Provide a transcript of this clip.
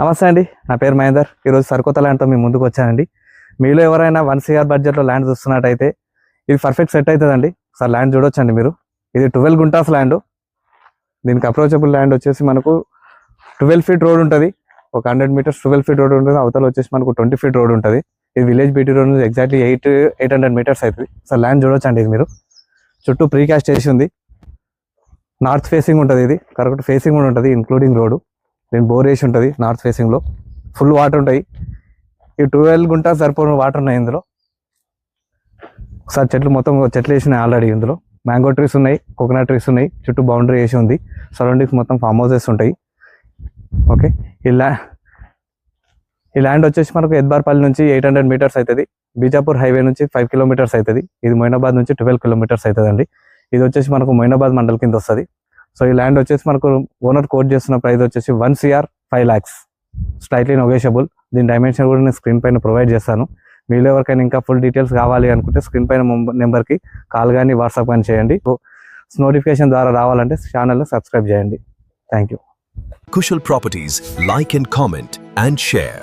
నమస్తే అండి, నా పేరు మహేందర్. ఈరోజు సరికొత్త ల్యాండ్తో మీ ముందుకు వచ్చానండి. మీలో ఎవరైనా 1 CR బడ్జెట్లో ల్యాండ్ చూస్తున్నట్టయితే ఇది పర్ఫెక్ట్ సెట్ అవుతుందండి. సార్ ల్యాండ్ చూడొచ్చండి మీరు. ఇది 12 గుంటాస్ ల్యాండ్. దీనికి అప్రోచబుల్ ల్యాండ్ వచ్చేసి మనకు 12 ఫీట్ రోడ్ ఉంటుంది. ఒక 100 మీటర్స్ 12 ఫీట్ రోడ్ ఉంటుంది. అవతల వచ్చేసి మనకు 20 ఫీట్ రోడ్ ఉంటుంది. ఇది విలేజ్ బీటీ రోడ్ నుంచి ఎగ్జాక్ట్లీ 800 మీటర్స్ అవుతుంది. సార్ ల్యాండ్ చూడొచ్చండి. ఇది మీరు చుట్టూ ప్రీకాస్ట్ చేసి ఉంది. నార్త్ ఫేసింగ్ ఉంటుంది. ఇది కరెక్ట్ ఫేసింగ్ కూడా ఉంటుంది, ఇంక్లూడింగ్ రోడ్. దీని బోర్ వేసి ఉంటుంది. నార్త్ ఫేసింగ్లో ఫుల్ వాటర్ ఉంటాయి. ఈ 12 గుంటా సరిపోయిన వాటర్ ఉన్నాయి ఇందులో. ఒకసారి చెట్లు మొత్తం చెట్లు వేసినాయి ఆల్రెడీ. ఇందులో మ్యాంగో ట్రీస్ ఉన్నాయి, కోకోనట్ ట్రీస్ ఉన్నాయి. చుట్టూ బౌండరీ వేసి ఉంది. సరౌండింగ్స్ మొత్తం ఫామ్ హౌసెస్ ఉంటాయి. ఓకే, ఈ ల్యాండ్ వచ్చేసి మనకు ఎద్బార్పల్లి నుంచి 800 మీటర్స్ అవుతుంది. బీజాపూర్ హైవే నుంచి 5 కిలోమీటర్స్ అవుతుంది. ఇది మొయినాబాద్ నుంచి 12 కిలోమీటర్స్ అవుతుందండి. ఇది వచ్చేసి మనకు మొయినాబాద్ మండల్ కింద వస్తుంది. సో ఈ ల్యాండ్ వచ్చేసి మనకు ఓనర్ కోట్ చేస్తున్న ప్రైస్ వచ్చేసి 1 CR 5 lakhs, స్లైట్లీ నెగోషియబుల్. దీని డైమెన్షన్ కూడా నేను స్క్రీన్ పైన ప్రొవైడ్ చేస్తాను. మీలో ఎవరికైనా ఇంకా ఫుల్ డీటెయిల్స్ కావాలి అనుకుంటే స్క్రీన్ పైన నెంబర్కి కాల్ కానీ వాట్సాప్ కానీ చేయండి. నోటిఫికేషన్ ద్వారా రావాలంటే ఛానల్ని సబ్స్క్రైబ్ చేయండి. Thank you. Kushal Properties, like and comment and share.